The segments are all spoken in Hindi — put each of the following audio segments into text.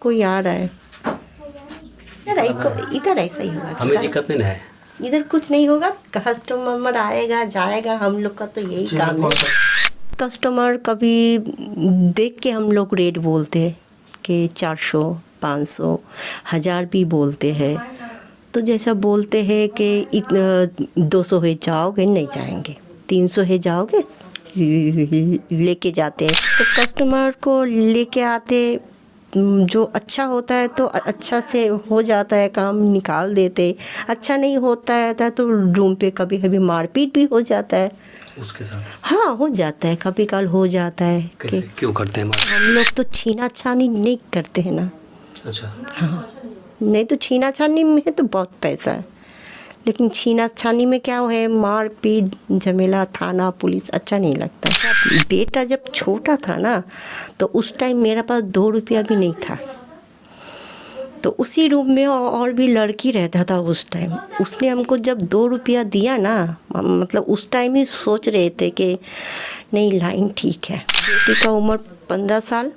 कोई आ रहा है इधर ऐसा ही होगा। हमें दिक्कत नहीं है, इधर कुछ नहीं होगा, कस्टमर आएगा जाएगा, हम लोग का तो यही काम है। कस्टमर कभी देख के हम लोग रेट बोलते हैं कि 400 500 1000 भी बोलते हैं। तो जैसा बोलते हैं कि 200 है जाओगे, नहीं जाएंगे, 300 है जाओगे, लेके जाते हैं। तो कस्टमर को लेके आते, जो अच्छा होता है तो अच्छा से हो जाता है, काम निकाल देते। अच्छा नहीं होता है तो रूम पे कभी कभी मारपीट भी हो जाता है उसके साथ। हाँ हो जाता है, कभी कल हो जाता है। कैसे क्यों करते हैं हम लोग तो छीना छानी नहीं करते हैं ना। अच्छा। हाँ, नहीं तो छीना छानी में तो बहुत पैसा है, लेकिन छीना छानी में क्या है, मार पीट झमेला, थाना पुलिस अच्छा नहीं लगता। बेटा जब छोटा था ना तो उस टाइम मेरे पास 2 रुपया भी नहीं था, तो उसी रूम में और भी लड़की रहता था उस टाइम। उसने हमको जब 2 रुपया दिया ना, मतलब उस टाइम ही सोच रहे थे कि नहीं लाइन ठीक है। बेटी का उम्र 15 साल,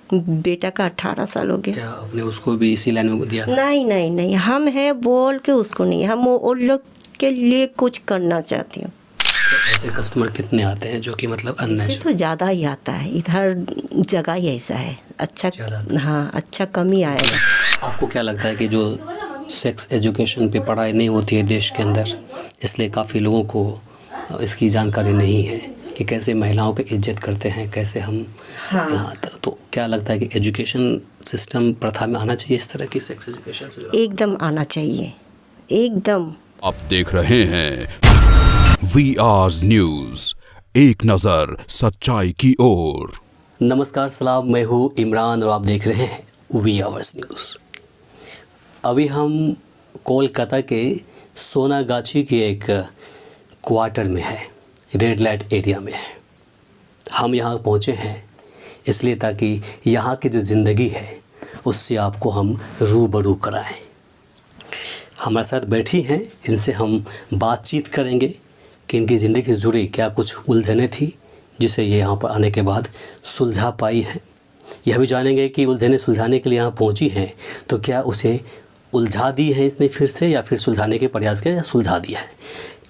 बेटा का 18 साल हो गया। क्या आपने उसको भी इसी लाइन में दिया था? नहीं नहीं नहीं, हम है बोल के उसको नहीं, हम वो लोग के लिए कुछ करना चाहती हूँ। तो ऐसे कस्टमर कितने आते हैं जो कि मतलब अन्य? तो ज़्यादा ही आता है, इधर जगह ही ऐसा है। अच्छा, हाँ अच्छा कम ही आएगा। आपको क्या लगता है कि जो सेक्स एजुकेशन पे पढ़ाई नहीं होती है देश के अंदर, इसलिए काफ़ी लोगों को इसकी जानकारी नहीं है कि कैसे महिलाओं की इज्जत करते हैं, कैसे हम हाँ। तो क्या लगता है कि एजुकेशन सिस्टम प्रथा में आना चाहिए इस तरह की सेक्स एजुकेशन से? एकदम आना चाहिए, एकदम। आप देख रहे हैं VR न्यूज़, एक नज़र सच्चाई की ओर। नमस्कार सलाम, मैं हूँ इमरान और आप देख रहे हैं VR न्यूज़। अभी हम कोलकाता के सोनागाछी के एक क्वार्टर में है, रेड लाइट एरिया में है। हम यहाँ पहुँचे हैं इसलिए ताकि यहाँ की जो ज़िंदगी है उससे आपको हम रूबरू कराएं। हमारे साथ बैठी हैं, इनसे हम बातचीत करेंगे कि इनकी ज़िंदगी से जुड़ी क्या कुछ उलझनें थी जिसे ये यहाँ पर आने के बाद सुलझा पाई हैं। यह भी जानेंगे कि उलझनें सुलझाने के लिए यहाँ पहुँची हैं तो क्या उसे उलझा दी है इसने फिर से, या फिर सुलझाने के प्रयास किया या सुलझा दिया है।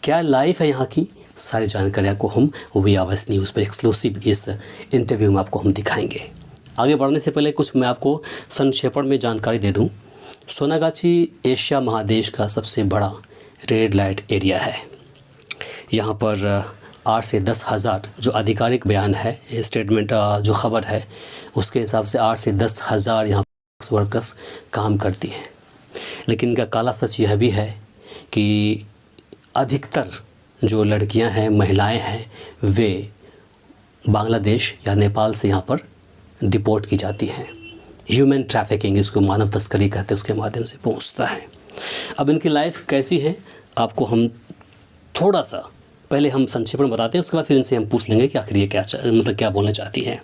क्या लाइफ है यहाँ की, सारी जानकारियाँ को हम VR न्यूज़ पर एक्सक्लूसिव इस इंटरव्यू में आपको हम दिखाएंगे। आगे बढ़ने से पहले कुछ मैं आपको संक्षेपण में जानकारी दे दूं। सोनागाछी एशिया महादेश का सबसे बड़ा रेड लाइट एरिया है। यहाँ पर 8 से 10 हज़ार जो आधिकारिक बयान है, स्टेटमेंट जो खबर है उसके हिसाब से 8 से 10 हज़ार यहाँ वर्कर्स काम करती हैं। लेकिन इनका काला सच यह भी है कि अधिकतर जो लड़कियां हैं, महिलाएं हैं, वे बांग्लादेश या नेपाल से यहाँ पर डिपोर्ट की जाती हैं। ह्यूमन ट्रैफिकिंग, इसको मानव तस्करी कहते हैं, उसके माध्यम से पहुँचता है। अब इनकी लाइफ कैसी है आपको हम थोड़ा सा पहले हम संक्षेप में बताते हैं, उसके बाद फिर इनसे हम पूछ लेंगे कि आखिर ये क्या मतलब क्या बोलना चाहती हैं।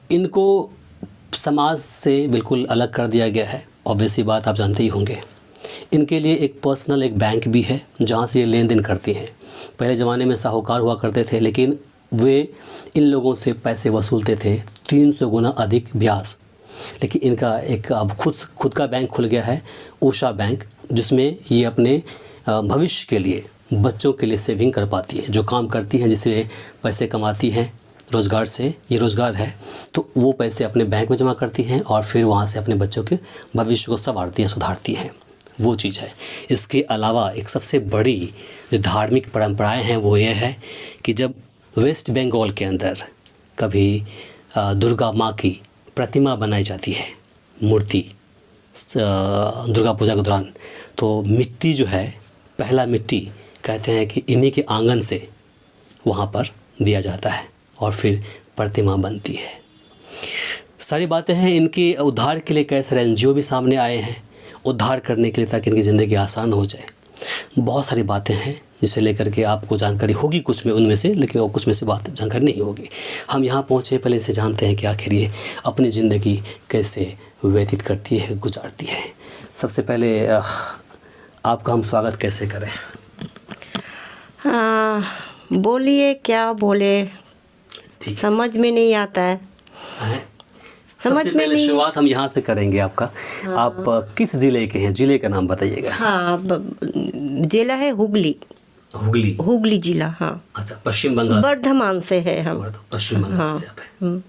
इनको समाज से बिल्कुल अलग कर दिया गया है, ऑब्वियसली बात आप जानते ही होंगे। इनके लिए एक पर्सनल एक बैंक भी है जहाँ से ये लेन देन करती हैं। पहले ज़माने में साहूकार हुआ करते थे, लेकिन वे इन लोगों से पैसे वसूलते थे 300 गुना अधिक ब्याज। लेकिन इनका एक अब खुद का बैंक खुल गया है, उषा बैंक, जिसमें ये अपने भविष्य के लिए, बच्चों के लिए सेविंग कर पाती है। जो काम करती हैं, जिससे पैसे कमाती हैं रोज़गार से, ये रोज़गार है, तो वो पैसे अपने बैंक में जमा करती हैं और फिर वहाँ से अपने बच्चों के भविष्य को संवारती हैं, सुधारती हैं, वो चीज़ है। इसके अलावा एक सबसे बड़ी जो धार्मिक परंपराएं हैं वो ये है कि जब वेस्ट बंगाल के अंदर कभी दुर्गा माँ की प्रतिमा बनाई जाती है, मूर्ति, दुर्गा पूजा के दौरान, तो मिट्टी जो है, पहला मिट्टी कहते हैं कि इन्हीं के आंगन से वहाँ पर दिया जाता है और फिर प्रतिमा बनती है। सारी बातें हैं। इनके उद्धार के लिए कई सारे NGO भी सामने आए हैं उद्धार करने के लिए, ताकि इनकी ज़िंदगी आसान हो जाए। बहुत सारी बातें हैं जिसे लेकर के आपको जानकारी होगी कुछ में उनमें से, लेकिन वो कुछ में से बात जानकारी नहीं होगी। हम यहाँ पहुँचे, पहले से जानते हैं कि आखिर ये अपनी ज़िंदगी कैसे व्यतीत करती है, गुजारती है। सबसे पहले आपका हम स्वागत कैसे करें? हाँ बोलिए, क्या बोले, समझ में नहीं आता है। समझ सबसे में पहले नहीं। शुरुआत हम यहाँ से करेंगे आपका। आप किस जिले के हैं? जिले का नाम बताइएगा। हाँ, जिला है हुगली। हुगली। हुगली जिला, हाँ। अच्छा, पश्चिम बंगाल। बर्धमान से है हम। पश्चिम बंगाल हाँ। से आप हैं।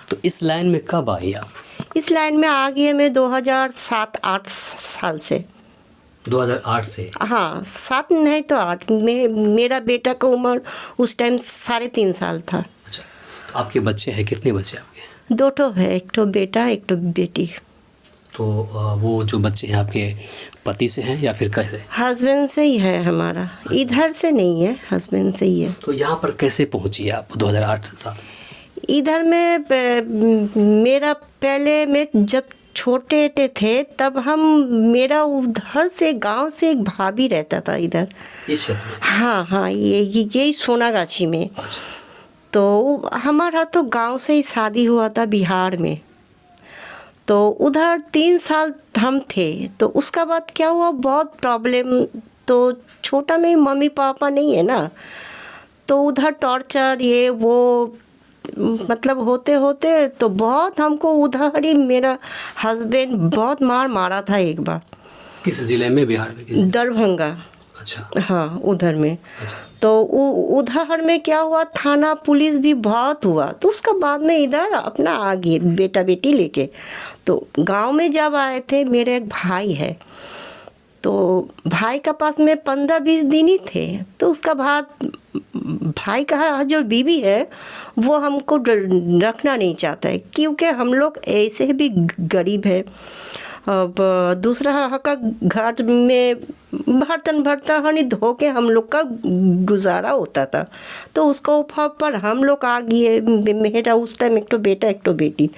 तो इस लाइन में कब आई आप? इस लाइन में आ गई मैं 2007-8 साल से। 2008 से? हाँ, 7 नहीं तो 8 में। मेरा बेटा का उम्र उस टाइम 3.5 साल था। अच्छा, तो आपके बच्चे हैं? कितने बच्चे आपके? 2 ठो है, एक ठो बेटा एक ठो बेटी। तो वो जो बच्चे हैं आपके पति से हैं या फिर कैसे? हस्बैंड से ही है हमारा, इधर से नहीं है, हस्बैंड से ही है। तो यहाँ पर कैसे पहुँची आप 2008 साल? इधर में मेरा पहले में जब छोटे थे तब हम, मेरा उधर से गांव से एक भाभी रहता था इधर। इस क्षेत्र में? हाँ हाँ, यही सोनागाछी में। अच्छा। तो हमारा तो गांव से ही शादी हुआ था बिहार में। तो उधर 3 साल हम थे। तो उसका बाद क्या हुआ, बहुत प्रॉब्लम। तो छोटा में मम्मी पापा नहीं है ना, तो उधर टॉर्चर ये वो मतलब होते होते तो बहुत हमको उधर ही मेरा हस्बैंड बहुत मारा था एक बार। किस जिले में? बिहार में? दरभंगा। अच्छा। हाँ, उधर में। अच्छा। तो उधर में क्या हुआ, थाना पुलिस भी बहुत हुआ। तो उसका बाद में इधर अपना आ गए बेटा बेटी लेके। तो गांव में जब आए थे, मेरे एक भाई है, तो भाई का पास में 15-20 दिन ही थे। तो उसका बाद भाई का जो बीवी है वो हमको रखना नहीं चाहता है, क्योंकि हम लोग ऐसे भी गरीब है। अब दूसरा का घर में बर्तन हनी धो के हम लोग का गुजारा होता था। तो उसको पर हम लोग आ गए। मेरा उस टाइम एक तो बेटा एक तो बेटी,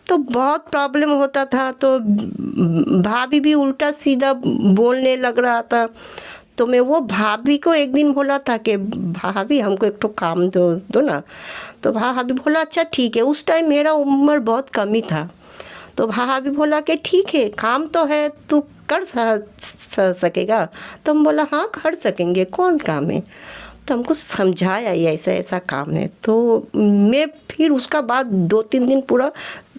तो बहुत प्रॉब्लम होता था। तो भाभी भी उल्टा सीधा बोलने लग रहा था। तो मैं वो भाभी को एक दिन बोला था कि भाभी हमको एक तो काम दो ना। तो भाभी बोला अच्छा ठीक है। उस टाइम मेरा उम्र बहुत कम ही था। तो भाभी बोला कि ठीक है, काम तो है, तू कर सकेगा? तो हम बोला हाँ कर सकेंगे, कौन काम है? तो हमको समझाया ये ऐसा ऐसा काम है। तो मैं फिर उसका बाद 2-3 दिन पूरा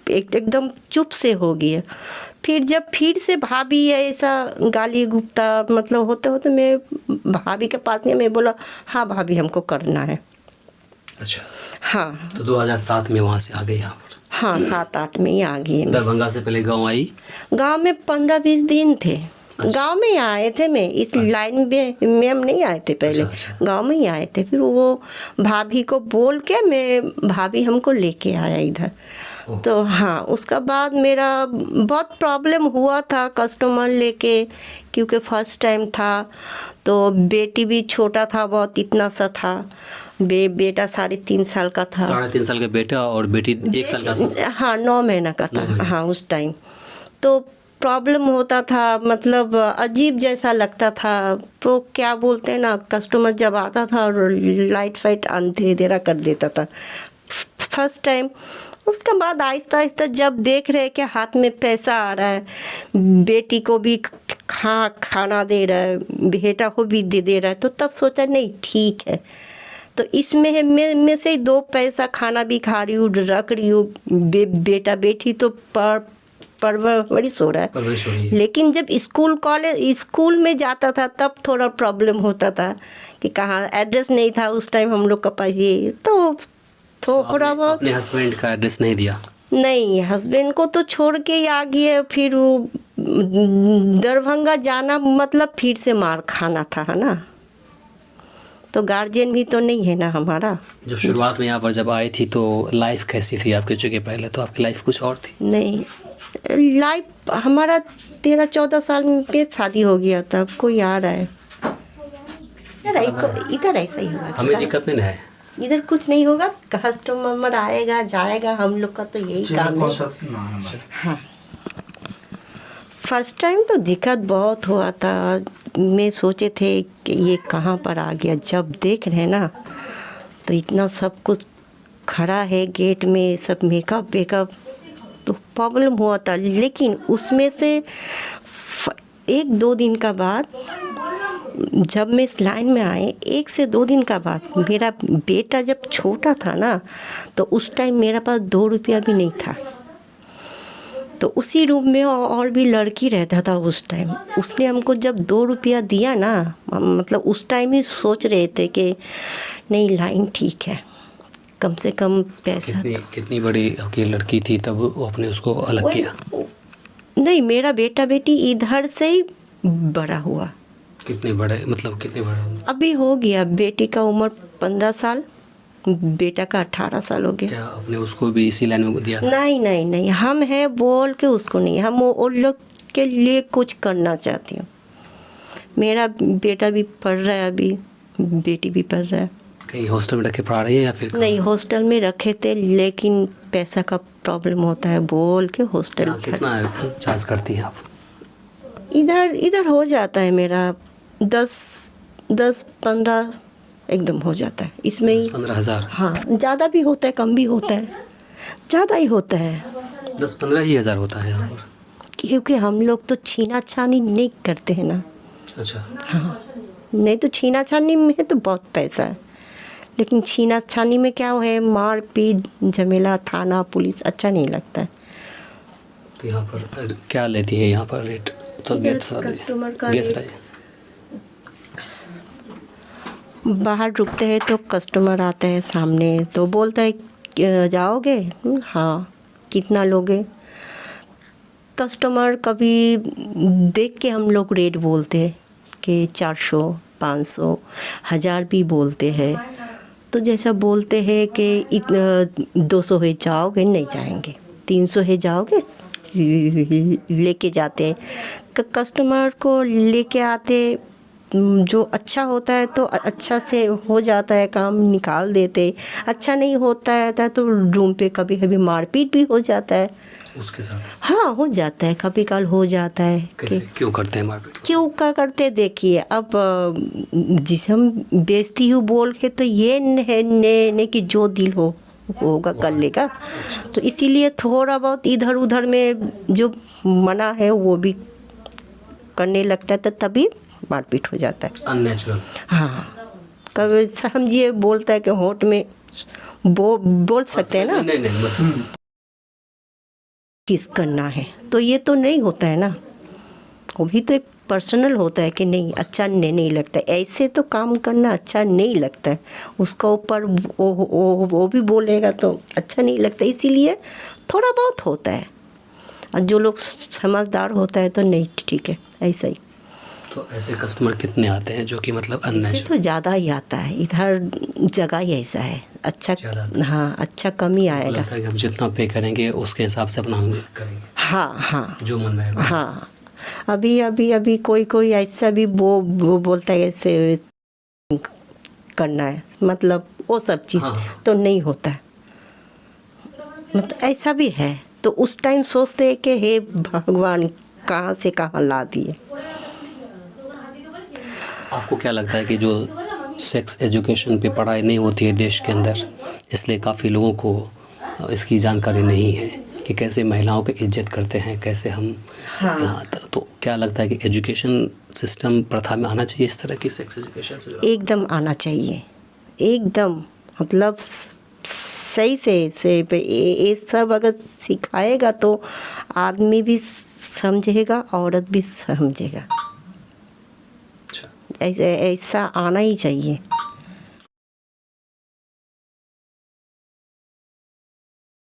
एकदम चुप से हो गया। फिर जब फिर से भाभी ऐसा गाली गुप्ता मतलब होते होते मैं भाभी के पास गई। मैं बोला हाँ भाभी हमको करना है। अच्छा। हाँ। तो 2007 में वहाँ से आ गए यहाँ पर? हाँ, 7-8 में ही आ गई। दरभंगा से पहले गाँव आई? गाँव में 15-20 दिन थे। गांव में ही आए थे। मैं इस लाइन में हम नहीं आए थे पहले। अच्छा। गांव में ही आए थे। फिर वो भाभी को बोल के मैं भाभी हमको लेके आया इधर। तो हाँ, उसका बाद मेरा बहुत प्रॉब्लम हुआ था कस्टमर लेके, क्योंकि फर्स्ट टाइम था। तो बेटी भी छोटा था बहुत, इतना सा था। बेटा 3.5 साल का था। 3.5 साल का बेटा और बेटी 1 साल का आसपास? हाँ, 9 महीना का था। हाँ, उस टाइम तो प्रॉब्लम होता था, मतलब अजीब जैसा लगता था। तो क्या बोलते हैं ना, कस्टमर जब आता था और लाइट फाइट अंधेरा कर देता था फर्स्ट टाइम। उसके बाद आहिस्ता आहिस्ता जब देख रहे कि हाथ में पैसा आ रहा है, बेटी को भी खाना दे रहा है, बेटा को भी दे रहा है, तो तब सोचा नहीं ठीक है। तो इसमें में से 2 पैसा खाना भी खा रही हूँ, रख रही हूँ। बेटा बेटी तो परवरिश हो रहा है। लेकिन जब स्कूल में जाता था तब थोड़ा प्रॉब्लम होता था कि कहाँ एड्रेस नहीं था उस टाइम हम लोग का पास। ये तो थोड़ा बहुत। अपने हस्बैंड का एड्रेस नहीं दिया? नहीं, हस्बैंड को तो छोड़ के ही आ गए। फिर वो दरभंगा जाना मतलब फिर से मार खाना था, है ना। तो गार्जियन भी तो नहीं है ना हमारा। जब शुरुआत में यहाँ पर जब आई थी तो लाइफ कैसी थी आपकी? चूँकि पहले तो आपकी लाइफ कुछ और थी। नहीं, लाइफ हमारा 13-14 साल में शादी हो गया था। कोई आ रहा है इधर ऐसा ही हुआ। हमें दिक्कत नहीं है, इधर कुछ नहीं होगा, कस्टमर आएगा जाएगा, हम लोग का तो यही काम है। हाँ, फर्स्ट टाइम तो दिक्कत बहुत हुआ था। मैं सोचे थे कि ये कहाँ पर आ गया। जब देख रहे ना तो इतना सब कुछ खड़ा है गेट में, सब मेकअप तो प्रॉब्लम हुआ था। लेकिन उसमें से 1-2 दिन का बाद जब मैं इस लाइन में आए, 1 से 2 दिन का बाद, मेरा बेटा जब छोटा था ना, तो उस टाइम मेरे पास 2 रुपया भी नहीं था। तो उसी रूम में और भी लड़की रहता था उस टाइम। उसने हमको जब 2 रुपया दिया ना, मतलब उस टाइम ही सोच रहे थे कि नहीं लाइन ठीक है, कम से कम पैसा। कितनी बड़ी आपकी लड़की थी तब वो आपने उसको अलग किया? नहीं, मेरा बेटा बेटी इधर से ही बड़ा हुआ। कितने बड़े, मतलब कितने बड़े? अभी हो गया, बेटी का उम्र 15 साल, बेटा का 18 साल हो गया। क्या आपने उसको भी इसी लाइन में दिया? नहीं नहीं नहीं, हम हैं बोल के उसको नहीं, हम वो लोग के लिए कुछ करना चाहती हूँ। मेरा बेटा भी पढ़ रहा है, अभी बेटी भी पढ़ रहा है। कहीं हॉस्टल में रख के पढ़ा रही है या फिर? नहीं, हॉस्टल में रखे थे, लेकिन पैसा का प्रॉब्लम होता है बोल के हॉस्टल। कितना चार्ज करती हैं आप? इधर हो जाता है मेरा 10-15 एकदम हो जाता है इसमें ही। 15,000? हाँ, ज़्यादा भी होता है, कम भी होता है, ज़्यादा ही होता है। 10-15 ही हज़ार होता है यहाँ पर? क्योंकि हम लोग तो छीना छानी नहीं करते हैं ना। अच्छा। हाँ, नहीं तो छीना छानी में तो बहुत पैसा है, लेकिन छीना छानी में क्या है, मार पीट झमेला, थाना पुलिस, अच्छा नहीं लगता है। तो यहाँ पर क्या लेती है यहाँ पर रेट? तो कस्टमर का गेट रेट, बाहर रुकते हैं तो कस्टमर आते हैं सामने, तो बोलता है जाओगे? हाँ, कितना लोगे? कस्टमर कभी देख के हम लोग रेट बोलते हैं कि 400, 500, 1000 भी बोलते हैं। तो जैसा बोलते हैं कि 200 है जाओगे? नहीं जाएंगे। 300 है जाओगे? लेके जाते हैं। कस्टमर को लेके आते, जो अच्छा होता है तो अच्छा से हो जाता है, काम निकाल देते। अच्छा नहीं होता है तो रूम पे कभी कभी मारपीट भी हो जाता है उसके साथ। हाँ, हो जाता है, कभी कल हो जाता है। कैसे, क्यों करते हैं मारपीट? क्यों क्या करते, देखिए अब जिसे हम बेचती हूँ बोल के तो ये नहीं कि जो दिल होगा कर लेगा। तो इसीलिए थोड़ा बहुत इधर उधर में जो मना है वो भी करने लगता है, तो तभी मारपीट हो जाता है। अननेचुरल। हाँ, कभी समझिए बोलता है कि होठ में बोल सकते हैं ना नहीं, किस करना है, तो ये तो नहीं होता है ना। वो भी तो एक पर्सनल होता है कि नहीं, अच्छा नहीं लगता, ऐसे तो काम करना अच्छा नहीं लगता है। उसका ऊपर वो भी बोलेगा तो अच्छा नहीं लगता, इसीलिए थोड़ा बहुत होता है। और जो लोग समझदार होता है तो नहीं, ठीक है, ऐसा ही। तो ऐसे कस्टमर कितने आते हैं जो कि मतलब इससे अननेचुरल? तो ज़्यादा ही आता है, इधर जगह ही ऐसा है। अच्छा, हाँ, अच्छा कम ही आएगा। लगता है कि हम जितना पे करेंगे उसके हिसाब से अपना हम करेंगे। हाँ हाँ जो मन में है। हाँ, अभी कोई ऐसा भी वो बोलता है ऐसे करना है, मतलब वो सब चीज़ हाँ। तो नहीं होता है। मतलब ऐसा भी है, तो उस टाइम सोचते हैं कि हे भगवान, कहाँ से कहाँ ला दिए। आपको क्या लगता है कि जो सेक्स एजुकेशन पे पढ़ाई नहीं होती है देश के अंदर, इसलिए काफ़ी लोगों को इसकी जानकारी नहीं है कि कैसे महिलाओं की इज्जत करते हैं, कैसे हम यहाँ तो क्या लगता है कि एजुकेशन सिस्टम प्रथा में आना चाहिए इस तरह की सेक्स एजुकेशन से? एकदम आना चाहिए, एकदम, मतलब सही से ये सब अगर सिखाएगा तो आदमी भी समझेगा, औरत भी समझेगा। ऐसा आना ही चाहिए।